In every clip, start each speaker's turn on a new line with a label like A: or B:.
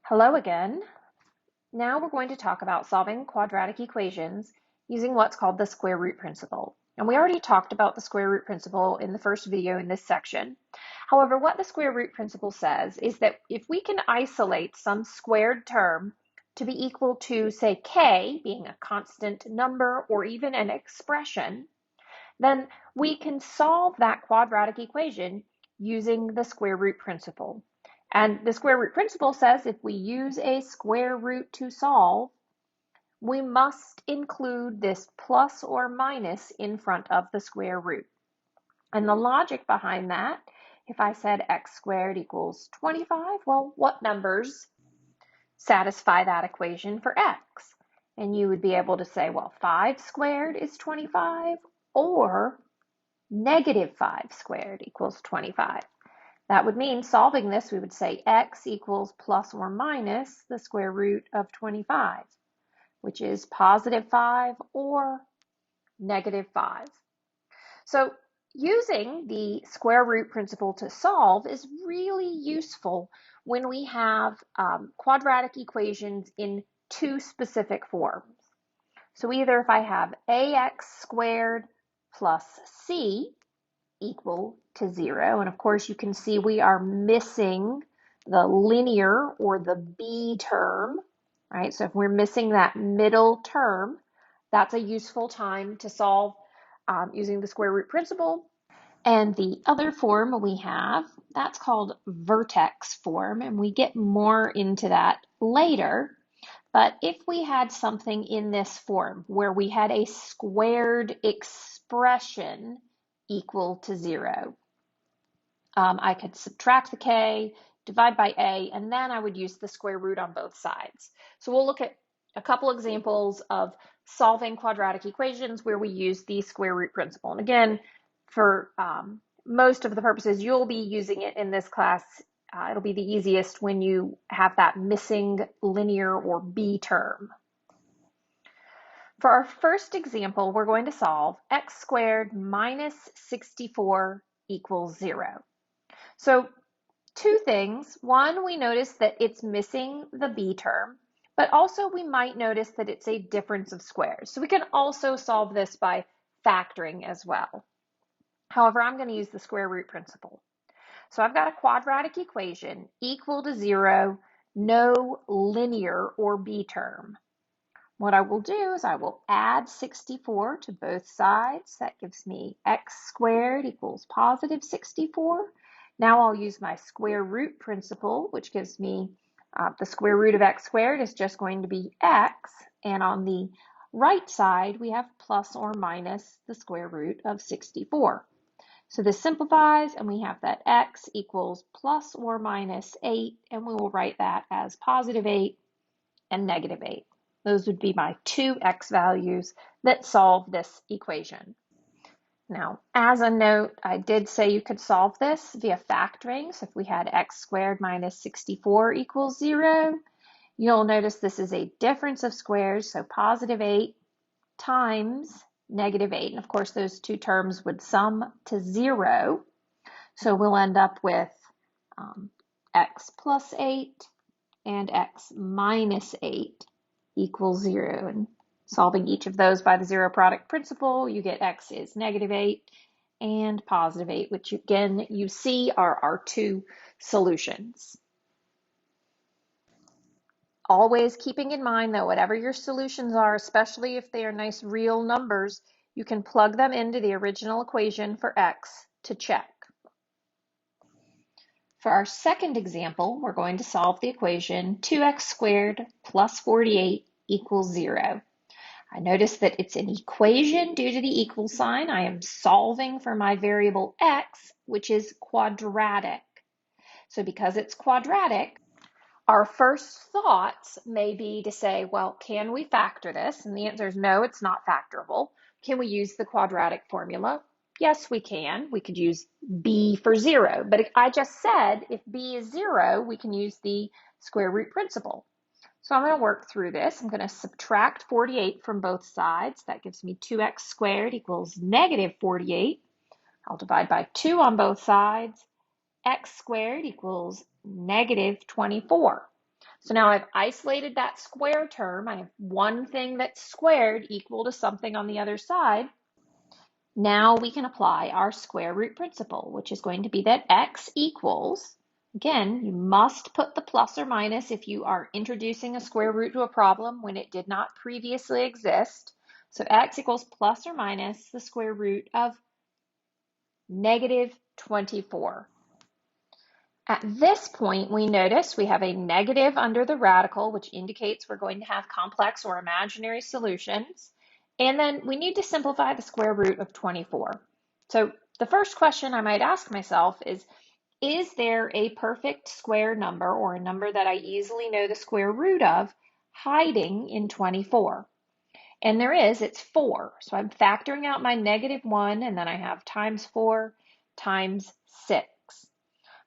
A: Hello again. Now we're going to talk about solving quadratic equations using what's called the square root principle. And we already talked about the square root principle in the first video in this section. However, what the square root principle says is that if we can isolate some squared term to be equal to, say, k, being a constant number or even an expression, then we can solve that quadratic equation using the square root principle. And the square root principle says if we use a square root to solve, we must include this plus or minus in front of the square root. And the logic behind that, if I said x squared equals 25, well, what numbers satisfy that equation for x? And you would be able to say, well, 5 squared is 25, or negative 5 squared equals 25. That would mean solving this, we would say x equals plus or minus the square root of 25, which is positive 5 or negative 5. So using the square root principle to solve is really useful when we have quadratic equations in two specific forms. So either if I have ax squared plus c equal to 0. And of course, you can see we are missing the linear or the b term, right? So if we're missing that middle term, that's a useful time to solve using the square root principle. And the other form we have, that's called vertex form, and we get more into that later. But if we had something in this form where we had a squared expression equal to 0. I could subtract the k, divide by a, and then I would use the square root on both sides. So we'll look at a couple examples of solving quadratic equations where we use the square root principle. And again, for most of the purposes, you'll be using it in this class. It'll be the easiest when you have that missing linear or b term. For our first example, we're going to solve x squared minus 64 equals 0. So two things. One, we notice that it's missing the b term, but also we might notice that it's a difference of squares. So we can also solve this by factoring as well. However, I'm going to use the square root principle. So I've got a quadratic equation equal to 0, no linear or b term. What I will do is I will add 64 to both sides. That gives me x squared equals positive 64. Now I'll use my square root principle, which gives me the square root of x squared is just going to be x. And on the right side, we have plus or minus the square root of 64. So this simplifies, and we have that x equals plus or minus 8, and we will write that as positive 8 and negative 8. Those would be my two x values that solve this equation. Now, as a note, I did say you could solve this via factoring. So if we had x squared minus 64 equals 0, you'll notice this is a difference of squares, so positive 8 times negative 8. And of course, those two terms would sum to 0. So we'll end up with x plus 8 and x minus 8 equals 0. And solving each of those by the zero product principle, you get x is negative 8 and positive 8, which again, you see are our two solutions. Always keeping in mind that whatever your solutions are, especially if they are nice real numbers, you can plug them into the original equation for x to check. For our second example, we're going to solve the equation 2x squared plus 48 equals 0. I notice that it's an equation due to the equal sign. I am solving for my variable x, which is quadratic. So because it's quadratic, our first thoughts may be to say, well, can we factor this? And the answer is no, it's not factorable. Can we use the quadratic formula? Yes, we can. We could use b for 0. But I just said if b is 0, we can use the square root principle. So I'm going to work through this. I'm going to subtract 48 from both sides. That gives me 2x squared equals negative 48. I'll divide by 2 on both sides. X squared equals negative 24. So now I've isolated that square term. I have one thing that's squared equal to something on the other side. Now we can apply our square root principle, which is going to be that x equals, again, you must put the plus or minus if you are introducing a square root to a problem when it did not previously exist. So x equals plus or minus the square root of negative 24. At this point, we notice we have a negative under the radical, which indicates we're going to have complex or imaginary solutions. And then we need to simplify the square root of 24. So the first question I might ask myself is there a perfect square number or a number that I easily know the square root of hiding in 24? And there is, it's 4. So I'm factoring out my negative 1, and then I have times 4 times 6.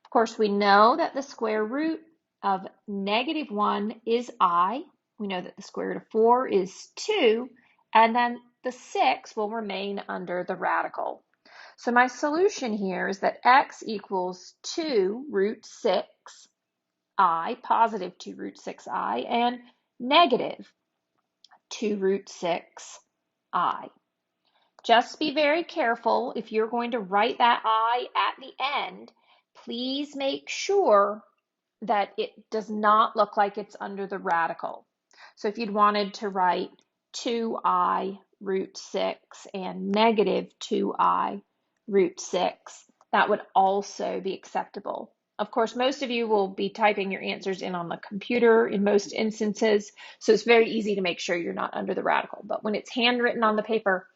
A: Of course, we know that the square root of negative 1 is I. We know that the square root of 4 is 2, and then the 6 will remain under the radical. So my solution here is that x equals 2 root 6i, positive 2 root 6i, and negative 2 root 6i. Just be very careful if you're going to write that I at the end. Please make sure that it does not look like it's under the radical. So if you'd wanted to write 2i root 6 and negative 2i root 6, that would also be acceptable. Of course, most of you will be typing your answers in on the computer in most instances, so it's very easy to make sure you're not under the radical. But when it's handwritten on the paper,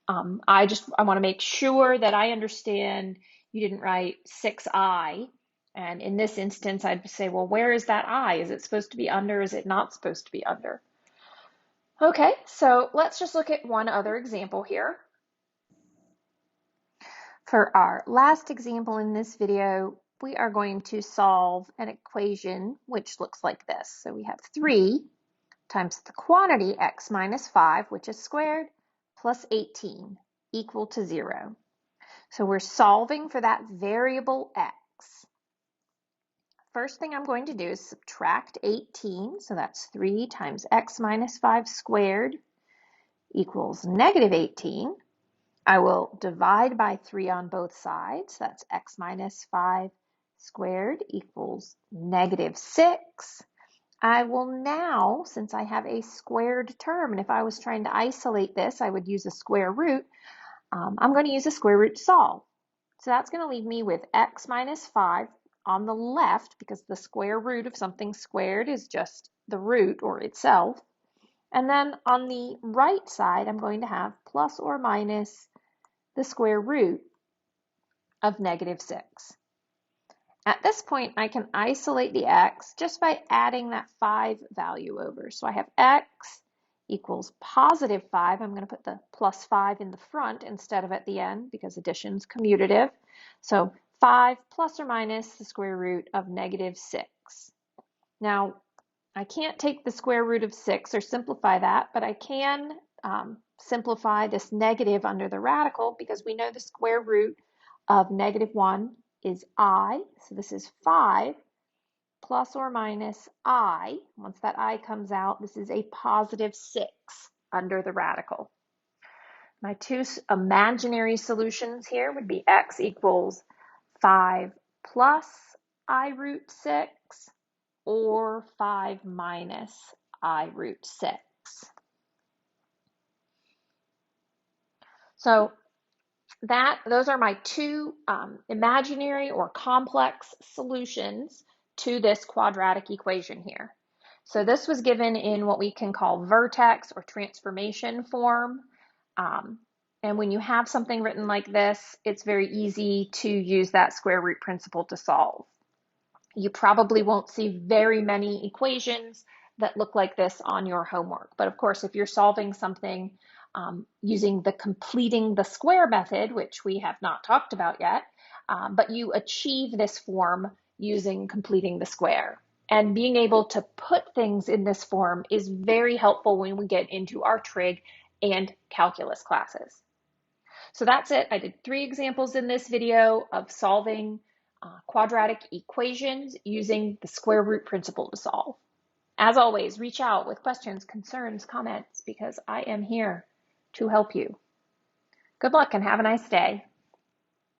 A: I want to make sure that I understand you didn't write 6i. And in this instance, I'd say, well, where is that I? Is it supposed to be under? Is it not supposed to be under? Okay, so let's just look at one other example here. For our last example in this video, we are going to solve an equation which looks like this. So we have 3 times the quantity x minus 5, which is squared, plus 18 equal to 0. So we're solving for that variable x. First thing I'm going to do is subtract 18, so that's 3 times x minus 5 squared equals negative 18. I will divide by 3 on both sides, that's x minus 5 squared equals negative 6. I will now, since I have a squared term, and if I was trying to isolate this, I would use a square root, I'm going to use a square root to solve. So that's going to leave me with x minus 5 on the left, because the square root of something squared is just the root or itself. And then on the right side, I'm going to have plus or minus the square root of negative 6. At this point, I can isolate the x just by adding that 5 value over. So I have x equals positive 5. I'm going to put the plus 5 in the front instead of at the end because addition's commutative. So 5 plus or minus the square root of negative 6. Now, I can't take the square root of 6 or simplify that, but I can simplify this negative under the radical because we know the square root of negative 1 is I. So this is 5 plus or minus I. Once that I comes out, this is a positive 6 under the radical. My two imaginary solutions here would be x equals 5 plus I root 6 or 5 minus I root 6. So those are my two imaginary or complex solutions to this quadratic equation here. So this was given in what we can call vertex or transformation form. And when you have something written like this, it's very easy to use that square root principle to solve. You probably won't see very many equations that look like this on your homework. But of course, if you're solving something using the completing the square method, which we have not talked about yet, but you achieve this form using completing the square. And being able to put things in this form is very helpful when we get into our trig and calculus classes. So that's it. I did 3 examples in this video of solving quadratic equations using the square root principle to solve. As always, reach out with questions, concerns, comments, because I am here to help you. Good luck and have a nice day.